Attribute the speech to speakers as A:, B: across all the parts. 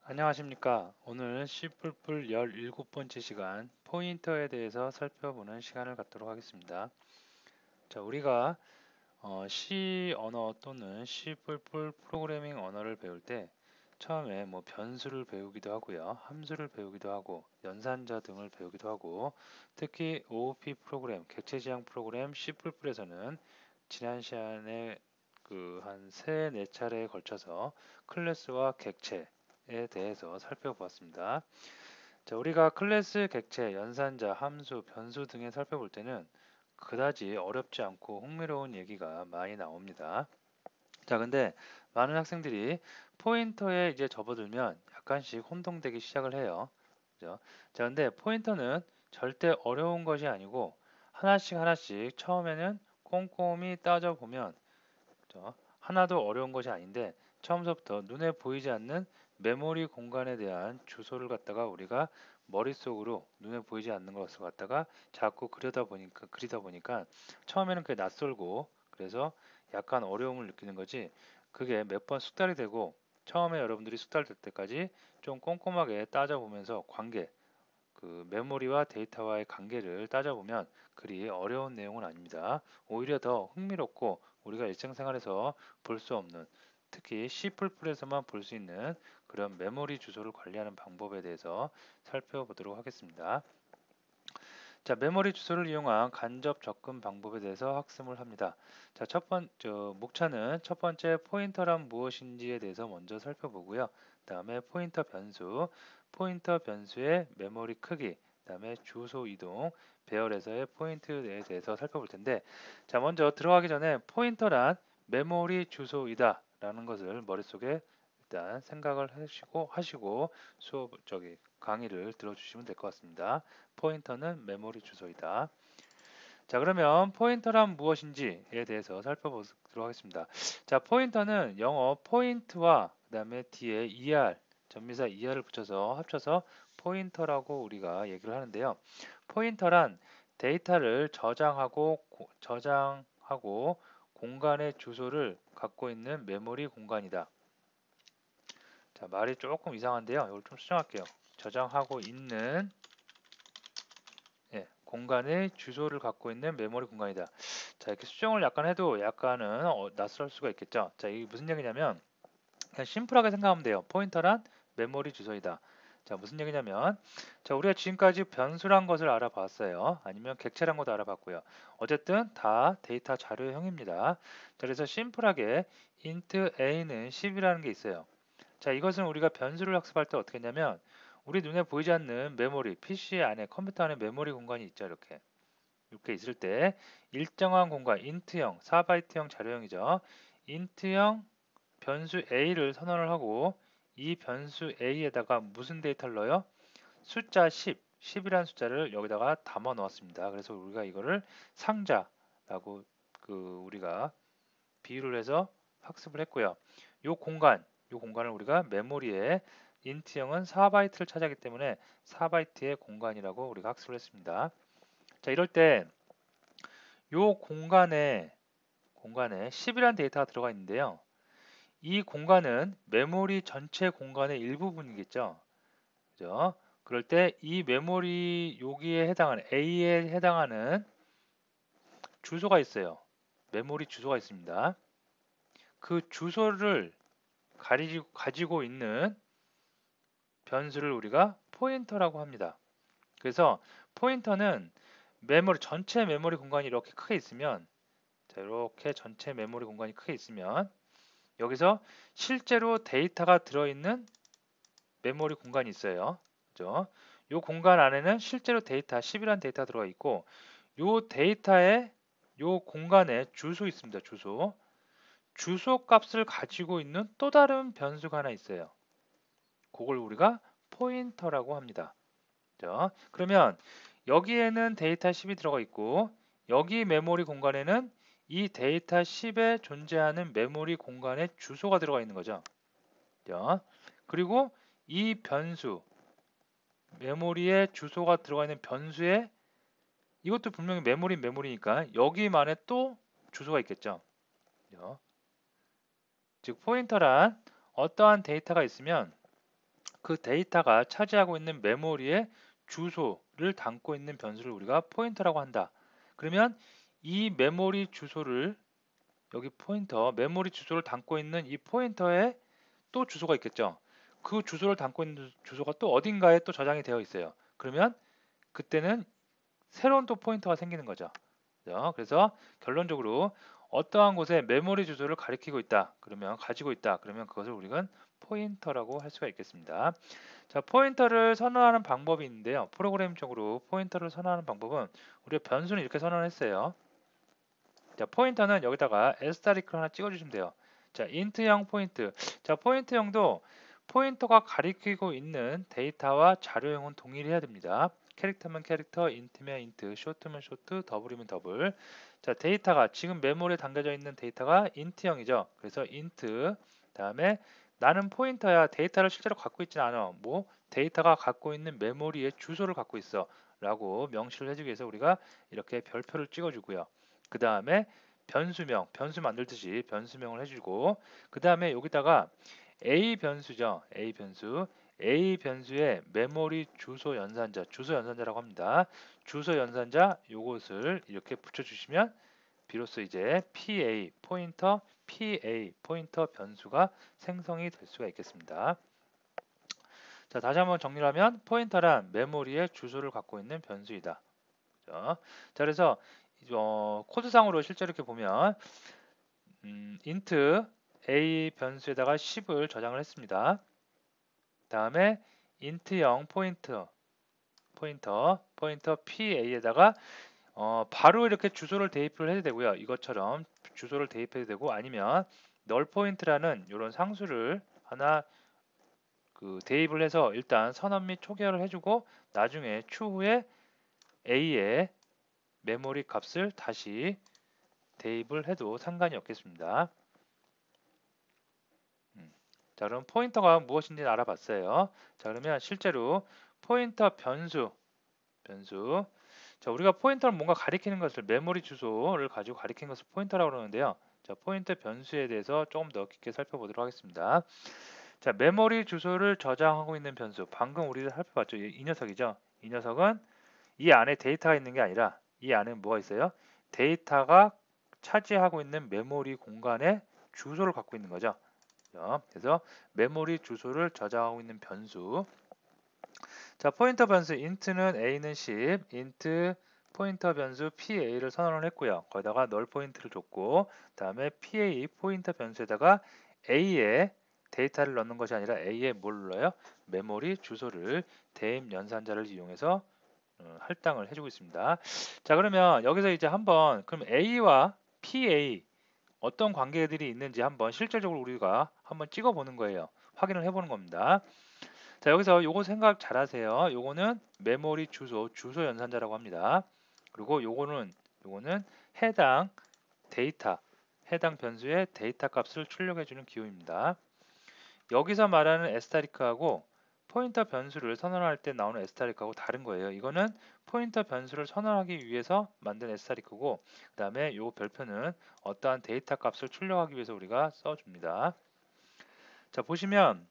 A: 안녕하십니까. 오늘 C++ 17번째 시간 포인터에 대해서 살펴보는 시간을 갖도록 하겠습니다. 자, 우리가 C 언어 또는 C++ 프로그래밍 언어를 배울 때 처음에 뭐 변수를 배우기도 하고요. 함수를 배우기도 하고 연산자 등을 배우기도 하고 특히 OOP 프로그램, 객체 지향 프로그램 C++에서는 지난 시간에 그 한 세 네 차례에 걸쳐서 클래스와 객체에 대해서 살펴보았습니다. 자, 우리가 클래스, 객체, 연산자, 함수, 변수 등에 살펴볼 때는 그다지 어렵지 않고 흥미로운 얘기가 많이 나옵니다. 자, 근데 많은 학생들이 포인터에 이제 접어들면 약간씩 혼동되기 시작을 해요. 그죠? 자, 근데 포인터는 절대 어려운 것이 아니고 하나씩 하나씩 처음에는 꼼꼼히 따져보면 하나도 어려운 것이 아닌데 처음부터 눈에 보이지 않는 메모리 공간에 대한 주소를 갖다가 우리가 머릿속으로 눈에 보이지 않는 것을 갖다가 자꾸 그리다 보니까 처음에는 그게 낯설고 그래서 약간 어려움을 느끼는 거지. 그게 몇 번 숙달이 되고 처음에 여러분들이 숙달될 때까지 좀 꼼꼼하게 따져보면서 그 메모리와 데이터와의 관계를 따져보면 그리 어려운 내용은 아닙니다. 오히려 더 흥미롭고 우리가 일상생활에서 볼 수 없는, 특히 C++에서만 볼 수 있는 그런 메모리 주소를 관리하는 방법에 대해서 살펴보도록 하겠습니다. 자, 메모리 주소를 이용한 간접 접근 방법에 대해서 학습을 합니다. 자, 목차는 첫 번째 포인터란 무엇인지에 대해서 먼저 살펴보고요. 다음에 포인터 변수의 메모리 크기, 다음에 주소 이동, 배열에서의 포인트에 대해서 살펴볼 텐데, 자, 먼저 들어가기 전에 포인터란 메모리 주소이다 라는 것을 머릿속에 일단 생각을 하시고 강의를 들어주시면 될 것 같습니다. 포인터는 메모리 주소이다. 자, 그러면 포인터란 무엇인지에 대해서 살펴보도록 하겠습니다. 자, 포인터는 영어 포인트와 그다음에 뒤에 전미사 er을 붙여서 합쳐서 포인터라고 우리가 얘기를 하는데요. 포인터란 데이터를 저장하고 공간의 주소를 갖고 있는 메모리 공간이다. 자, 말이 조금 이상한데요. 이걸 좀 수정할게요. 저장하고 있는 공간의 주소를 갖고 있는 메모리 공간이다. 자, 이렇게 수정을 약간 해도 약간은 낯설 수가 있겠죠. 자, 이게 무슨 얘기냐면 그냥 심플하게 생각하면 돼요. 포인터란 메모리 주소이다. 자, 무슨 얘기냐면 자, 우리가 지금까지 변수란 것을 알아봤어요. 아니면 객체란 것도 알아봤고요. 어쨌든 다 데이터 자료형입니다. 자, 그래서 심플하게 int a는 10이라는 게 있어요. 자, 이것은 우리가 변수를 학습할 때 어떻게 했냐면 우리 눈에 보이지 않는 메모리, PC 안에 컴퓨터 안에 메모리 공간이 있죠. 이렇게 있을 때 일정한 공간, int형, 4바이트형 자료형이죠. int형 변수 a를 선언을 하고 이 변수 a에다가 무슨 데이터를 넣어요? 숫자 10이라는 숫자를 여기다가 담아 넣었습니다. 그래서 우리가 이거를 상자라고 우리가 비유를 해서 학습을 했고요. 요 공간을 우리가 메모리에 int형은 4바이트를 차지하기 때문에 4바이트의 공간이라고 우리가 학습을 했습니다. 자, 이럴 때 요 공간에 10이라는 데이터가 들어가 있는데요. 이 공간은 메모리 전체 공간의 일부분이겠죠. 그죠? 그럴 때 이 메모리 여기에 해당하는 A에 해당하는 주소가 있어요. 메모리 주소가 있습니다. 그 주소를 가지고 있는 변수를 우리가 포인터라고 합니다. 그래서 포인터는 전체 메모리 공간이 이렇게 크게 있으면 자, 이렇게 전체 메모리 공간이 크게 있으면 여기서 실제로 데이터가 들어있는 메모리 공간이 있어요. 그죠? 이 공간 안에는 실제로 데이터 10이라는 데이터가 들어가 있고 이 공간에 주소 있습니다. 주소 값을 가지고 있는 또 다른 변수가 하나 있어요. 그걸 우리가 포인터라고 합니다. 그죠? 그러면 여기에는 데이터 10이 들어가 있고 여기 메모리 공간에는 이 데이터 10에 존재하는 메모리 공간의 주소가 들어가 있는 거죠. 그죠? 그리고 이 메모리에 주소가 들어가 있는 변수에 이것도 분명히 메모리니까 여기만에 또 주소가 있겠죠. 그죠? 즉 포인터란 어떠한 데이터가 있으면 그 데이터가 차지하고 있는 메모리의 주소를 담고 있는 변수를 우리가 포인터라고 한다. 그러면 이 메모리 주소를 여기 포인터, 메모리 주소를 담고 있는 이 포인터에 또 주소가 있겠죠. 그 주소를 담고 있는 주소가 또 어딘가에 또 저장이 되어 있어요. 그러면 그때는 새로운 또 포인터가 생기는 거죠. 그래서 결론적으로 어떠한 곳에 메모리 주소를 가리키고 있다. 그러면 가지고 있다. 그러면 그것을 우리는 포인터라고 할 수가 있겠습니다. 자, 포인터를 선언하는 방법이 있는데요. 프로그램적으로 포인터를 선언하는 방법은 우리가 변수는 이렇게 선언했어요. 자, 포인터는 여기다가 asterisk 하나 찍어주시면 돼요. 자, int형 포인트. 자, 포인트형도 포인터가 가리키고 있는 데이터와 자료형은 동일해야 됩니다. 캐릭터면 캐릭터, 인트면 인트, 쇼트면 쇼트, 더블이면 더블. 자, 데이터가 지금 메모리에 담겨져 있는 데이터가 int형이죠. 그래서 int 다음에 나는 포인터야. 데이터를 실제로 갖고 있진 않아. 뭐 데이터가 갖고 있는 메모리의 주소를 갖고 있어. 라고 명시를 해주기 위해서 우리가 이렇게 별표를 찍어주고요. 그 다음에 변수명, 변수 만들듯이 변수명을 해주고 그 다음에 여기다가 A 변수죠. A 변수. A 변수의 메모리 주소 연산자, 주소 연산자라고 합니다. 주소 연산자 요것을 이렇게 붙여주시면 비로소 이제 PA 포인터, PA 포인터 변수가 생성이 될 수가 있겠습니다. 자, 다시 한번 정리를 하면 포인터란 메모리의 주소를 갖고 있는 변수이다. 자, 그래서 코드상으로 실제로 이렇게 보면 int a 변수에다가 10을 저장을 했습니다. 다음에 int형 포인터 PA에다가 바로 이렇게 주소를 대입을 해도 되고요. 이것처럼 주소를 대입해도 되고 아니면 null point라는 이런 상수를 하나 대입을 해서 일단 선언 및 초기화를 해주고 나중에 추후에 a의 메모리 값을 다시 대입을 해도 상관이 없겠습니다. 자, 그럼 포인터가 무엇인지 알아봤어요. 자, 그러면 실제로 포인터 변수. 자, 우리가 포인터는 뭔가 가리키는 것을 메모리 주소를 가지고 가리키는 것을 포인터라고 그러는데요. 자, 포인터 변수에 대해서 조금 더 깊게 살펴보도록 하겠습니다. 자, 메모리 주소를 저장하고 있는 변수. 방금 우리가 살펴봤죠. 이 녀석이죠. 이 녀석은 이 안에 데이터가 있는 게 아니라 이 안에 뭐가 있어요? 데이터가 차지하고 있는 메모리 공간에 주소를 갖고 있는 거죠. 그래서 메모리 주소를 저장하고 있는 변수. 자, 포인터 변수 int는 a는 10, int 포인터 변수 pa를 선언을 했고요. 거기다가 null 포인트를 줬고, 다음에 pa 포인터 변수에다가 a에 데이터를 넣는 것이 아니라 a에 뭘 넣어요? 메모리 주소를 대입 연산자를 이용해서 할당을 해주고 있습니다. 자, 그러면 여기서 이제 한번 그럼 a와 pa 어떤 관계들이 있는지 한번 실질적으로 우리가 한번 찍어보는 거예요. 확인을 해보는 겁니다. 자, 여기서 요거 생각 잘 하세요. 요거는 메모리 주소 연산자라고 합니다. 그리고 요거는 해당 데이터, 해당 변수의 데이터 값을 출력해주는 기호입니다. 여기서 말하는 asterisk하고 포인터 변수를 선언할 때 나오는 asterisk하고 다른 거예요. 이거는 포인터 변수를 선언하기 위해서 만든 asterisk고 그 다음에 요 별표는 어떠한 데이터 값을 출력하기 위해서 우리가 써줍니다. 자, 보시면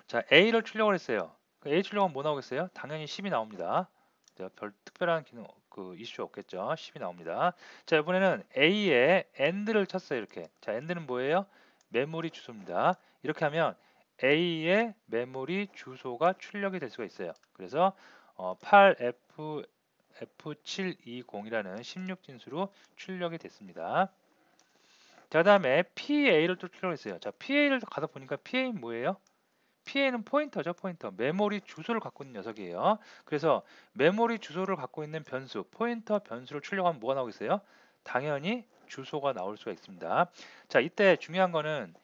A: 자, A를 출력을 했어요. A 출력은 뭐 나오겠어요? 당연히 10이 나옵니다. 자, 별 특별한 기능 이슈 없겠죠. 10이 나옵니다. 자, 이번에는 A에 AND를 쳤어요. 이렇게. 자, AND는 뭐예요? 메모리 주소입니다. 이렇게 하면 A의 메모리 주소가 출력이 될 수가 있어요. 그래서 8F720이라는 16진수로 출력이 됐습니다. 자, 다음에 PA를 또 출력했어요. 자, PA를 가서 보니까 PA는 뭐예요? PA는 포인터죠, 포인터. 메모리 주소를 갖고 있는 녀석이에요. 그래서 메모리 주소를 갖고 있는 변수, 포인터 변수를 출력하면 뭐가 나오겠어요? 당연히 주소가 나올 수가 있습니다. 자, 이때 중요한 거는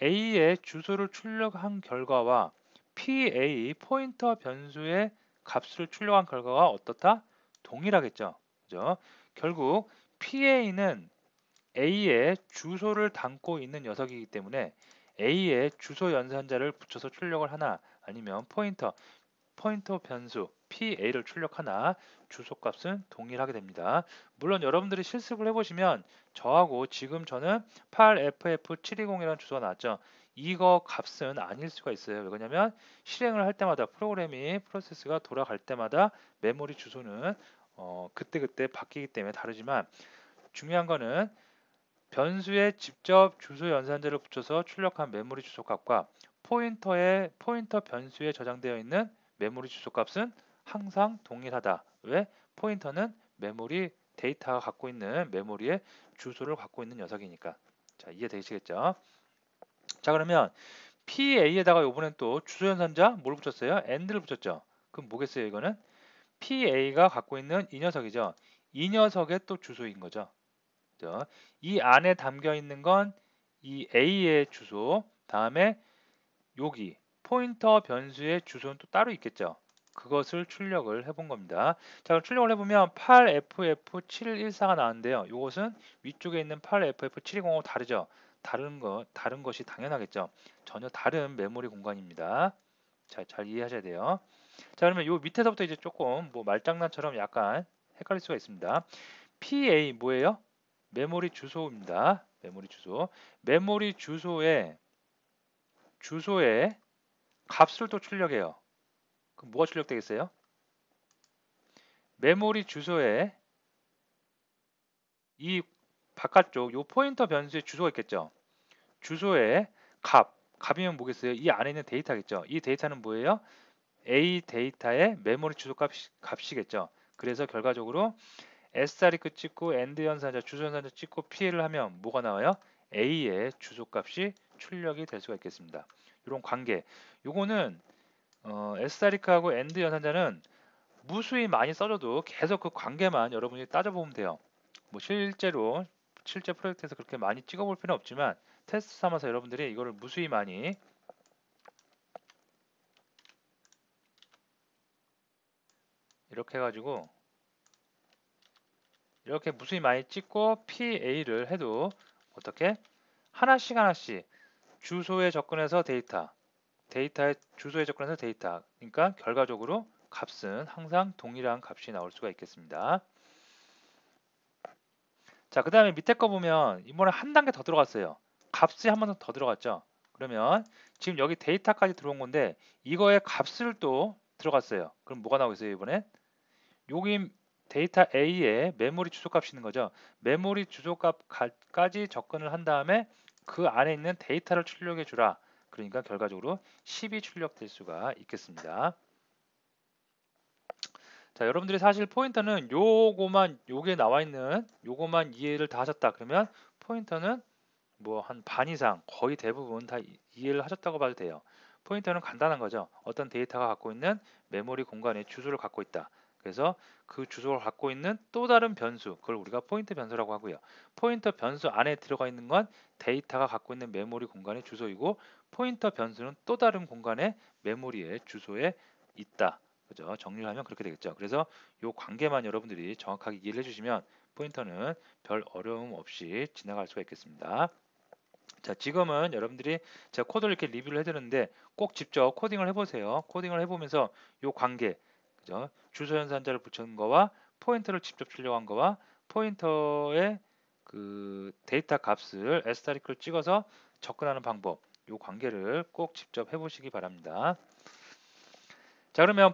A: A의 주소를 출력한 결과와 PA 포인터 변수의 값을 출력한 결과가 어떻다? 동일하겠죠. 그죠? 결국 PA는 A의 주소를 담고 있는 녀석이기 때문에 A의 주소 연산자를 붙여서 출력을 하나 아니면 포인터 변수 PA를 출력하나 주소값은 동일하게 됩니다. 물론 여러분들이 실습을 해보시면 저하고 지금 저는 8FF720이라는 주소가 나왔죠. 이거 값은 아닐 수가 있어요. 왜냐면 실행을 할 때마다 프로세스가 돌아갈 때마다 메모리 주소는 그때그때 바뀌기 때문에 다르지만 중요한 거는 변수에 직접 주소 연산자를 붙여서 출력한 메모리 주소 값과 포인터 변수에 저장되어 있는 메모리 주소 값은 항상 동일하다. 왜? 포인터는 메모리 데이터가 갖고 있는 메모리의 주소를 갖고 있는 녀석이니까. 자, 이해되시겠죠? 자, 그러면 PA에다가 이번엔 또 주소 연산자 뭘 붙였어요? AND를 붙였죠. 그럼 뭐겠어요, 이거는? PA가 갖고 있는 이 녀석이죠. 이 녀석의 또 주소인 거죠. 이 안에 담겨 있는 건 이 A의 주소, 다음에 여기 포인터 변수의 주소는 또 따로 있겠죠. 그것을 출력을 해본 겁니다. 자, 그럼 출력을 해보면 8FF714가 나왔는데요. 이것은 위쪽에 있는 8FF720하고 다르죠. 다른 것이 당연하겠죠. 전혀 다른 메모리 공간입니다. 자, 잘 이해하셔야 돼요. 자, 그러면 요 밑에서부터 이제 조금 뭐 말장난처럼 약간 헷갈릴 수가 있습니다. PA 뭐예요? 메모리 주소입니다. 메모리 주소. 메모리 주소에 값을 또 출력해요. 그럼 뭐가 출력되겠어요? 메모리 주소에 이 바깥쪽 요 포인터 변수의 주소가 있겠죠. 주소에 값이면 뭐겠어요? 이 안에 있는 데이터겠죠. 이 데이터는 뭐예요? A 데이터의 메모리 주소 값이겠죠. 그래서 결과적으로 SR이크 찍고 AND 연산자, 주소 연산자 찍고 PL을 하면 뭐가 나와요? A의 주소 값이 출력이 될 수가 있겠습니다. 이런 관계. 요거는 SR이크하고 AND 연산자는 무수히 많이 써줘도 계속 그 관계만 여러분이 따져보면 돼요. 뭐 실제 프로젝트에서 그렇게 많이 찍어볼 필요는 없지만 테스트 삼아서 여러분들이 이거를 무수히 많이 이렇게 해가지고 이렇게 무수히 많이 찍고 PA를 해도 어떻게 하나씩 주소에 접근해서 데이터의 주소에 접근해서 데이터. 그러니까 결과적으로 값은 항상 동일한 값이 나올 수가 있겠습니다. 자, 그 다음에 밑에 거 보면 이번에 한 단계 더 들어갔어요. 값이 한 번 더 들어갔죠. 그러면 지금 여기 데이터까지 들어온 건데 이거의 값을 또 들어갔어요. 그럼 뭐가 나오겠어요, 이번에? 여기 데이터 A에 메모리 주소값이 있는 거죠. 메모리 주소값까지 접근을 한 다음에 그 안에 있는 데이터를 출력해 주라. 그러니까 결과적으로 10이 출력될 수가 있겠습니다. 자, 여러분들이 사실 포인터는 요게 나와 있는 요거만 이해를 다 하셨다. 그러면 포인터는 뭐 한 반 이상 거의 대부분 다 이해를 하셨다고 봐도 돼요. 포인터는 간단한 거죠. 어떤 데이터가 갖고 있는 메모리 공간에 주소를 갖고 있다. 그래서 그 주소를 갖고 있는 또 다른 변수, 그걸 우리가 포인터 변수라고 하고요. 포인터 변수 안에 들어가 있는 건 데이터가 갖고 있는 메모리 공간의 주소이고 포인터 변수는 또 다른 공간의 메모리의 주소에 있다. 그죠? 정리를 하면 그렇게 되겠죠. 그래서 이 관계만 여러분들이 정확하게 이해를 해주시면 포인터는 별 어려움 없이 지나갈 수가 있겠습니다. 자, 지금은 여러분들이 제가 코드를 이렇게 리뷰를 해드렸는데 꼭 직접 코딩을 해보세요. 코딩을 해보면서 이 관계, 그죠? 주소 연산자를 붙인 거와 포인터를 직접 출력한 거와 포인터의 그 데이터 값을 s를 찍어서 접근하는 방법, 이 관계를 꼭 직접 해보시기 바랍니다. 자, 그러면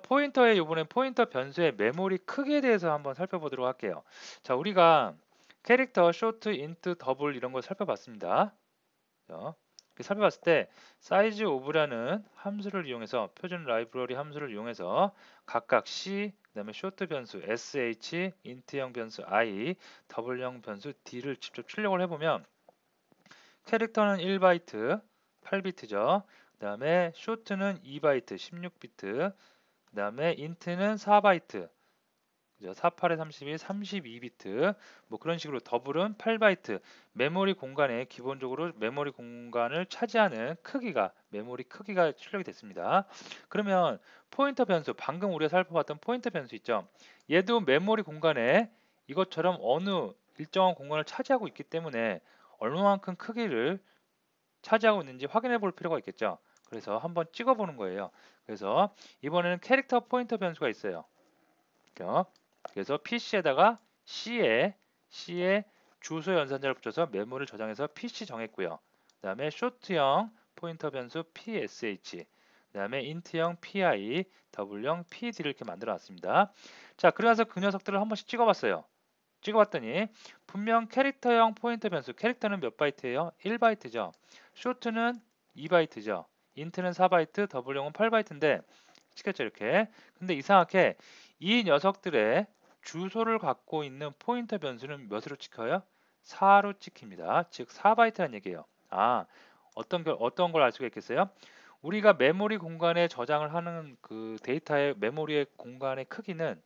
A: 이번엔 포인터 변수의 메모리 크기에 대해서 한번 살펴보도록 할게요. 자, 우리가 캐릭터, 쇼트, 인트, 더블 이런 걸 살펴봤습니다. 살펴봤을 때 사이즈 오브라는 함수를 이용해서 표준 라이브러리 함수를 이용해서 각각 C, 그다음에 쇼트 변수 sh, 인트형 변수 i, 더블형 변수 d를 직접 출력을 해보면 캐릭터는 1바이트, 8비트죠. 그다음에 쇼트는 2바이트, 16비트, 그다음에 인트는 4바이트, 그죠? 48에 32, 32비트 뭐 그런 식으로 더블은 8바이트 메모리 공간에 기본적으로 메모리 공간을 차지하는 메모리 크기가 출력이 됐습니다. 그러면 포인터 변수 방금 우리가 살펴봤던 포인터 변수 있죠? 얘도 메모리 공간에 이것처럼 어느 일정한 공간을 차지하고 있기 때문에 얼마만큼 크기를 차지하고 있는지 확인해 볼 필요가 있겠죠. 그래서 한번 찍어 보는 거예요. 그래서 이번에는 캐릭터 포인터 변수가 있어요. 그래서 PC에다가 C에 주소 연산자를 붙여서 메모를 저장해서 PC 정했고요. 그 다음에 쇼트형 포인터 변수 psh, 그 다음에 int형 pi, 더블형 pd를 이렇게 만들어 놨습니다. 자, 그래서 그 녀석들을 한 번씩 찍어봤어요. 찍어봤더니 분명 캐릭터형 포인터 변수, 캐릭터는 몇 바이트예요? 1바이트죠. 쇼트는 2바이트죠. 인트는 4바이트, 더블형은 8바이트인데 찍혔죠, 이렇게. 근데 이상하게 이 녀석들의 주소를 갖고 있는 포인터 변수는 몇으로 찍혀요? 4로 찍힙니다. 즉 4바이트란 얘기예요. 아, 어떤 걸 알 수가 있겠어요? 우리가 메모리 공간에 저장을 하는 그 데이터의 메모리의 공간의 크기는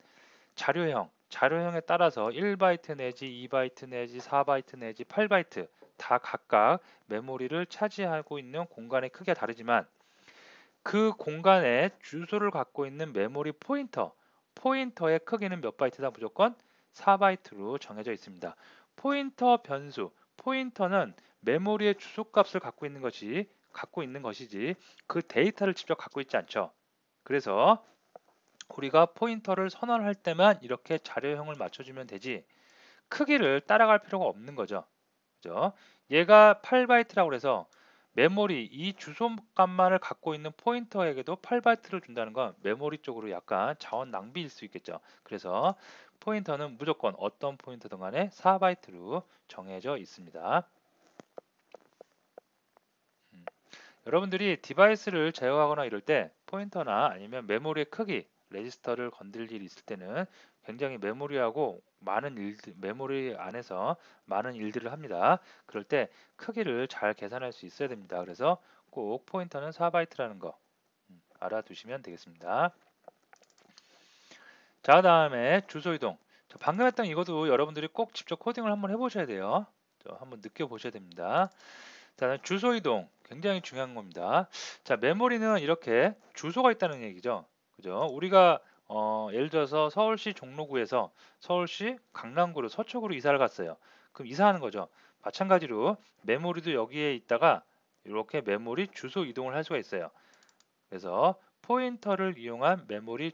A: 자료형에 따라서 1바이트 내지 2바이트 내지 4바이트 내지 8바이트 다 각각 메모리를 차지하고 있는 공간의 크기가 다르지만 그 공간에 주소를 갖고 있는 메모리 포인터의 크기는 몇 바이트다? 무조건 4바이트로 정해져 있습니다. 포인터 변수, 포인터는 메모리의 주소값을 갖고 있는 것이지 그 데이터를 직접 갖고 있지 않죠. 그래서 우리가 포인터를 선언할 때만 이렇게 자료형을 맞춰주면 되지 크기를 따라갈 필요가 없는 거죠. 그죠? 얘가 8바이트라고 해서 메모리 이 주소값만을 갖고 있는 포인터에게도 8바이트를 준다는 건 메모리 쪽으로 약간 자원 낭비일 수 있겠죠. 그래서 포인터는 무조건 어떤 포인터든 간에 4바이트로 정해져 있습니다. 여러분들이 디바이스를 제어하거나 이럴 때 포인터나 아니면 메모리의 크기, 레지스터를 건들 일이 있을 때는 굉장히 메모리 안에서 많은 일들을 합니다. 그럴 때 크기를 잘 계산할 수 있어야 됩니다. 그래서 꼭 포인터는 4바이트라는 거 알아두시면 되겠습니다. 자, 다음에 주소 이동. 방금 했던 이것도 여러분들이 꼭 직접 코딩을 한번 해보셔야 돼요. 한번 느껴보셔야 됩니다. 자, 주소 이동 굉장히 중요한 겁니다. 자, 메모리는 이렇게 주소가 있다는 얘기죠. 그죠? 우리가 예를 들어서 서울시 종로구에서 서울시 강남구로 서초구로 이사를 갔어요. 그럼 이사하는 거죠. 마찬가지로 메모리도 여기에 있다가 이렇게 메모리 주소 이동을 할 수가 있어요. 그래서 포인터를 이용해서 메모리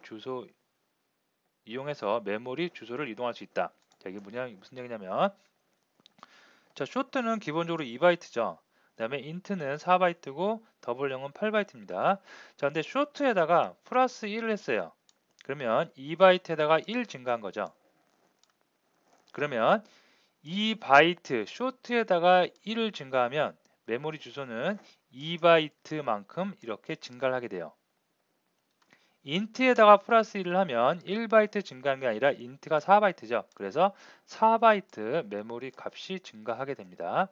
A: 주소를 이동할 수 있다. 자, 이게 무슨 얘기냐면 자, 쇼트는 기본적으로 2바이트죠. 그 다음에 인트는 4바이트고 더블형은 8바이트입니다. 자, 근데 쇼트에다가 플러스 1을 했어요. 그러면 2바이트에다가 1 증가한 거죠. 그러면 2바이트 쇼트에다가 1을 증가하면 메모리 주소는 2바이트만큼 이렇게 증가를 하게 돼요. 인트에다가 플러스 1을 하면 1바이트 증가하는 게 아니라 인트가 4바이트죠. 그래서 4바이트 메모리 값이 증가하게 됩니다.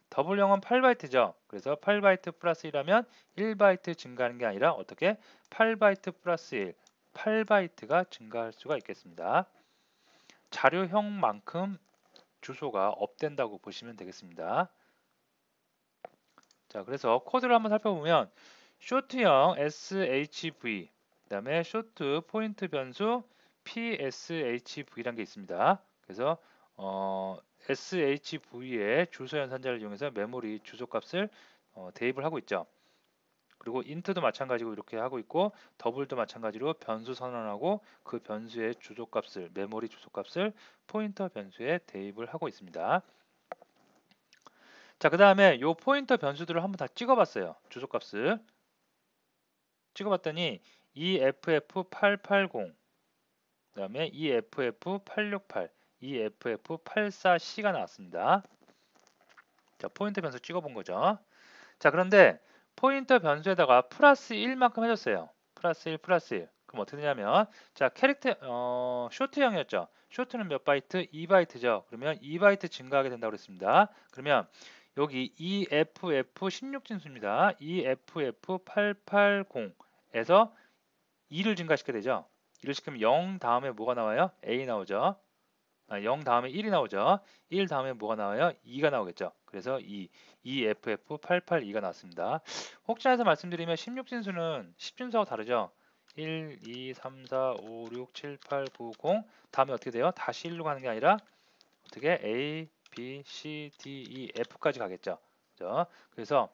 A: 더블형은 8바이트죠. 그래서 8바이트 플러스 1하면 1바이트 증가하는 게 아니라 어떻게 8바이트 플러스 1, 8바이트가 증가할 수가 있겠습니다. 자료형만큼 주소가 업된다고 보시면 되겠습니다. 자, 그래서 코드를 한번 살펴보면 쇼트형 shv, 그 다음에 쇼트 포인트 변수 pshv라는 게 있습니다. 그래서 shv의 주소 연산자를 이용해서 메모리 주소 값을 대입을 하고 있죠. 그리고 int도 마찬가지로 이렇게 하고 있고 더블도 마찬가지로 변수 선언하고 그 변수의 주소 값을 메모리 주소 값을 포인터 변수에 대입을 하고 있습니다. 자, 그 다음에 요 포인터 변수들을 한번 다 찍어봤어요. 주소 값을 찍어봤더니 EFF880, 그 다음에 EFF868, EFF84C가 나왔습니다. 자, 포인터 변수 찍어본 거죠. 자, 그런데 포인터 변수에다가 플러스 1만큼 해줬어요. 플러스 1, 플러스 1. 그럼 어떻게 되냐면, 자, 쇼트형이었죠. 쇼트는 몇 바이트? 2바이트죠. 그러면 2바이트 증가하게 된다고 그랬습니다. 그러면 여기 EFF 16진수입니다. EFF880에서 2를 증가시켜야 되죠. 2를 시키면 0 다음에 뭐가 나와요? A 나오죠. 0 다음에 1이 나오죠. 1 다음에 뭐가 나와요? 2가 나오겠죠. 그래서 EFF882가 나왔습니다. 혹시나 해서 말씀드리면 16진수는 10진수하고 다르죠. 1, 2, 3, 4, 5, 6, 7, 8, 9, 0 다음에 어떻게 돼요? 다시 1로 가는 게 아니라 어떻게 A, B, C, D, E, F까지 가겠죠. 그죠? 그래서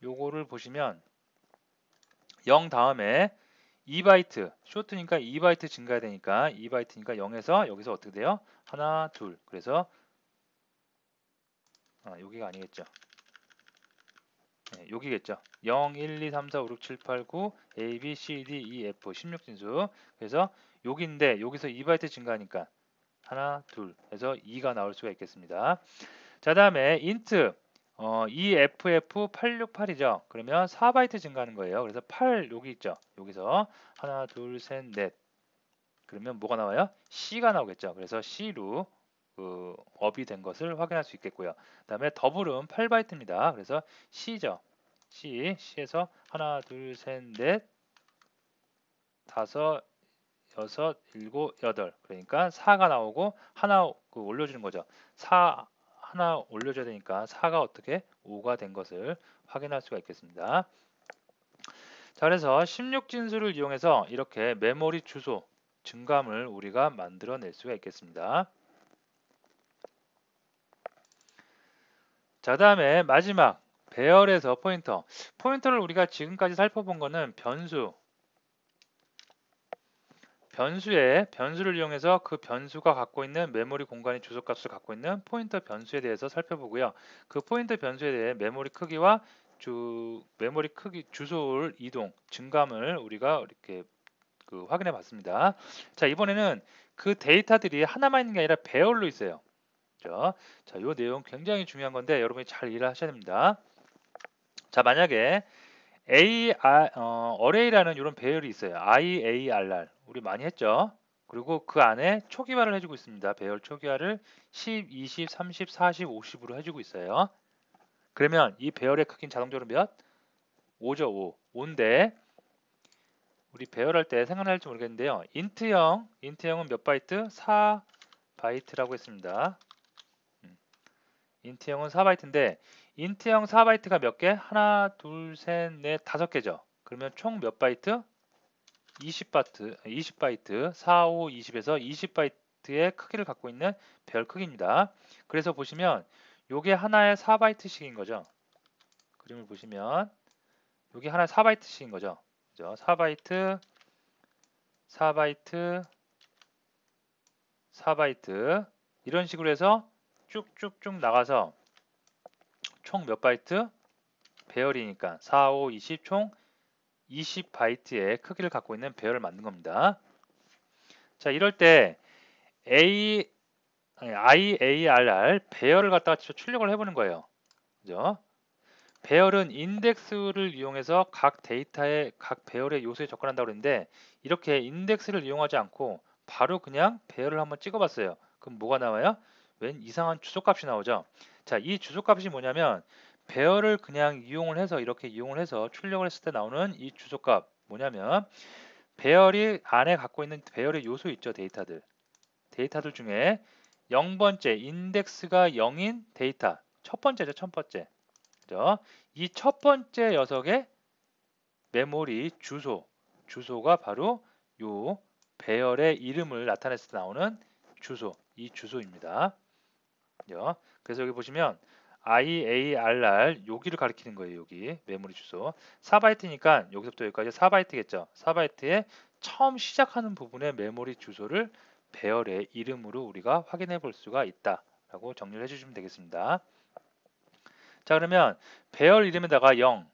A: 요거를 보시면 0 다음에 2바이트, 쇼트니까 2바이트 증가해야 되니까 2바이트니까 0에서 여기서 어떻게 돼요? 하나, 둘. 그래서 여기가 아니겠죠. 네, 여기겠죠. 0, 1, 2, 3, 4, 5, 6, 7, 8, 9, A, B, C, D, E, F 16진수. 그래서 여기인데 여기서 2바이트 증가하니까 하나, 둘 해서 2가 나올 수가 있겠습니다. 자, 다음에 int EFF868이죠. 그러면 4바이트 증가하는 거예요. 그래서 8 여기 있죠. 여기서 하나, 둘, 셋, 넷. 그러면 뭐가 나와요? C가 나오겠죠. 그래서 C로 업이 된 것을 확인할 수 있겠고요. 그다음에 더블은 8바이트입니다. 그래서 C죠. C에서 하나, 둘, 셋, 넷, 다섯, 여섯, 일곱, 여덟. 그러니까 4가 나오고 하나 올려주는 거죠. 4 하나 올려줘야 되니까 4가 어떻게 5가 된 것을 확인할 수가 있겠습니다. 자, 그래서 16진수를 이용해서 이렇게 메모리 주소 증감을 우리가 만들어낼 수가 있겠습니다. 자, 다음에 마지막 배열에서 포인터. 포인터를 우리가 지금까지 살펴본 거는 변수를 이용해서 그 변수가 갖고 있는 메모리 공간의 주소값을 갖고 있는 포인터 변수에 대해서 살펴보고요. 그 포인터 변수에 대해 메모리 크기와 메모리 크기 주소를 이동 증감을 우리가 이렇게 확인해 봤습니다. 자, 이번에는 그 데이터들이 하나만 있는 게 아니라 배열로 있어요. 그렇죠? 자, 이 내용 굉장히 중요한 건데 여러분이 잘 이해를 하셔야 됩니다. 자, 만약에 어레이라는 이런 배열이 있어요. IARR 우리 많이 했죠. 그리고 그 안에 초기화를 해주고 있습니다. 배열 초기화를 10, 20, 30, 40, 50으로 해주고 있어요. 그러면 이 배열의 크기는 자동적으로 몇? 5죠, 5. 5인데 우리 배열할 때 생각날지 모르겠는데요. 인트형은 몇 바이트? 4바이트라고 했습니다. 인트형은 4바이트인데 인트형 4바이트가 몇 개? 하나, 둘, 셋, 넷, 5개죠. 그러면 총 몇 바이트? 20바이트, 4, 5, 20에서 20바이트의 크기를 갖고 있는 배열 크기입니다. 그래서 보시면 요게 하나의 4바이트씩인 거죠. 그림을 보시면 요게 하나의 4바이트씩인 거죠. 그죠? 4바이트, 4바이트, 4바이트 이런 식으로 해서 쭉쭉쭉 나가서 총 몇 바이트? 배열이니까 4, 5, 20 총 20바이트의 크기를 갖고 있는 배열을 만든 겁니다. 자, 이럴 때 IARR 배열을 갖다가 직접 출력을 해보는 거예요. 그죠? 배열은 인덱스를 이용해서 각 데이터의 각 배열의 요소에 접근한다고 그랬는데 이렇게 인덱스를 이용하지 않고 바로 그냥 배열을 한번 찍어봤어요. 그럼 뭐가 나와요? 웬 이상한 주소값이 나오죠. 자, 이 주소값이 뭐냐면 배열을 그냥 이렇게 이용을 해서 출력을 했을 때 나오는 이 주소값 뭐냐면 배열이 안에 갖고 있는 배열의 요소 있죠. 데이터들 중에 0번째 인덱스가 0인 데이터 첫 번째죠. 첫 번째. 그죠? 이 첫 번째 녀석의 메모리 주소가 바로 요 배열의 이름을 나타냈을 때 나오는 이 주소입니다. 그죠? 그래서 여기 보시면 IARR 여기를 가리키는 거예요. 여기 메모리 주소 4바이트니까 여기서부터 여기까지 4바이트겠죠. 4바이트의 처음 시작하는 부분의 메모리 주소를 배열의 이름으로 우리가 확인해 볼 수가 있다라고 정리를 해주시면 되겠습니다. 자, 그러면 배열 이름에다가 0,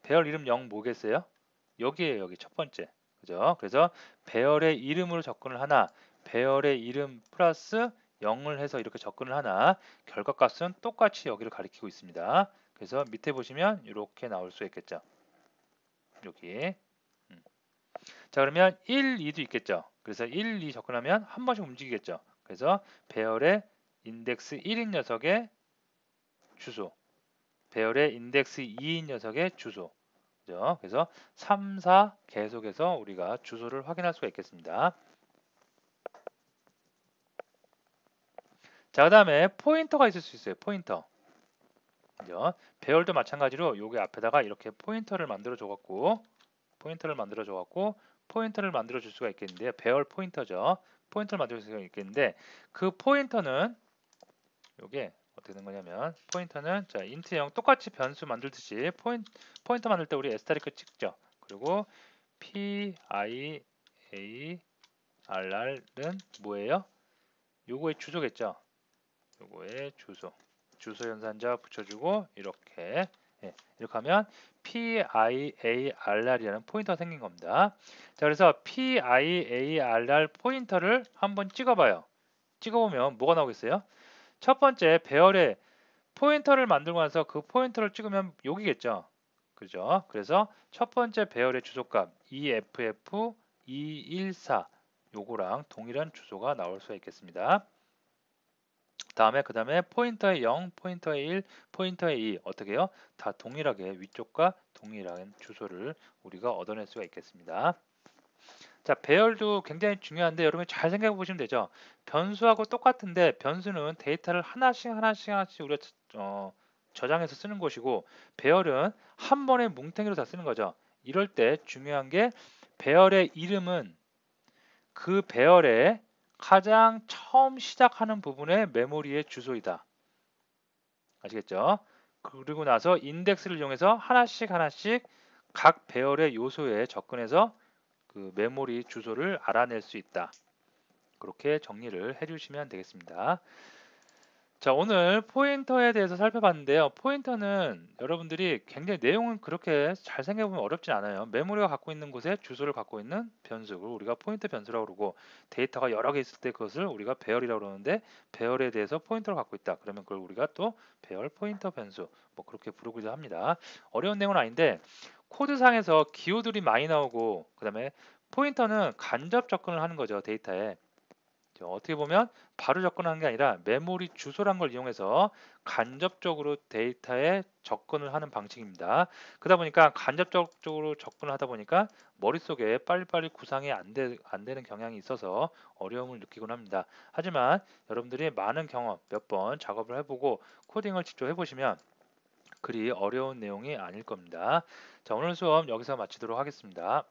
A: 배열 이름 0 뭐겠어요? 여기에요. 여기 첫 번째. 그죠? 그래서 배열의 이름으로 접근을 하나, 배열의 이름 플러스 0을 해서 이렇게 접근을 하나, 결과값은 똑같이 여기를 가리키고 있습니다. 그래서 밑에 보시면 이렇게 나올 수 있겠죠. 여기. 자, 그러면 1, 2도 있겠죠. 그래서 1, 2 접근하면 한 번씩 움직이겠죠. 그래서 배열의 인덱스 1인 녀석의 주소, 배열의 인덱스 2인 녀석의 주소. 그죠? 그래서 3, 4 계속해서 우리가 주소를 확인할 수가 있겠습니다. 자, 그 다음에 포인터가 있을 수 있어요. 포인터. 그죠? 배열도 마찬가지로 여기 앞에다가 이렇게 포인터를 만들어 줘갖고 포인터를 만들어 줄 수가 있겠는데요. 배열 포인터죠. 포인터를 만들 수가 있겠는데 그 포인터는 요게 어떻게 된 거냐면 포인터는 자 인트형 똑같이 변수 만들듯이 포인터 만들 때 우리 에스타리크 찍죠. 그리고 PIARR은 뭐예요? 요거의 주소겠죠. 요거의 주소 연산자 붙여주고 이렇게 예, 이렇게 하면 PIARR이라는 포인터가 생긴 겁니다. 자, 그래서 PIARR 포인터를 한번 찍어봐요. 찍어보면 뭐가 나오겠어요? 첫 번째 배열에 포인터를 만들고 나서 그 포인터를 찍으면 여기겠죠. 그죠? 그래서 첫 번째 배열의 주소값 EFF214 요거랑 동일한 주소가 나올 수가 있겠습니다. 그 다음에 포인터의 0, 포인터의 1, 포인터의 2 어떻게 해요? 다 동일하게 위쪽과 동일한 주소를 우리가 얻어낼 수가 있겠습니다. 자, 배열도 굉장히 중요한데 여러분이 잘 생각해 보시면 되죠. 변수하고 똑같은데 변수는 데이터를 하나씩 우리가 저장해서 쓰는 것이고 배열은 한 번에 뭉탱이로 다 쓰는 거죠. 이럴 때 중요한 게 배열의 이름은 그 배열의 가장 처음 시작하는 부분의 메모리의 주소이다. 아시겠죠? 그리고 나서 인덱스를 이용해서 하나씩 각 배열의 요소에 접근해서 그 메모리 주소를 알아낼 수 있다. 그렇게 정리를 해주시면 되겠습니다. 자, 오늘 포인터에 대해서 살펴봤는데요. 포인터는 여러분들이 굉장히 내용은 그렇게 잘 생각해보면 어렵진 않아요. 메모리가 갖고 있는 곳에 주소를 갖고 있는 변수를 우리가 포인터 변수라고 그러고 데이터가 여러 개 있을 때 그것을 우리가 배열이라고 그러는데 배열에 대해서 포인터를 갖고 있다. 그러면 그걸 우리가 또 배열 포인터 변수 뭐 그렇게 부르기도 합니다. 어려운 내용은 아닌데 코드상에서 기호들이 많이 나오고 그 다음에 포인터는 간접 접근을 하는 거죠. 데이터에. 어떻게 보면 바로 접근하는 게 아니라 메모리 주소란 걸 이용해서 간접적으로 데이터에 접근을 하는 방식입니다. 그러다 보니까 간접적으로 접근을 하다 보니까 머릿속에 빨리빨리 구상이 안 되는 경향이 있어서 어려움을 느끼곤 합니다. 하지만 여러분들이 많은 경험 몇 번 작업을 해보고 코딩을 직접 해보시면 그리 어려운 내용이 아닐 겁니다. 자, 오늘 수업 여기서 마치도록 하겠습니다.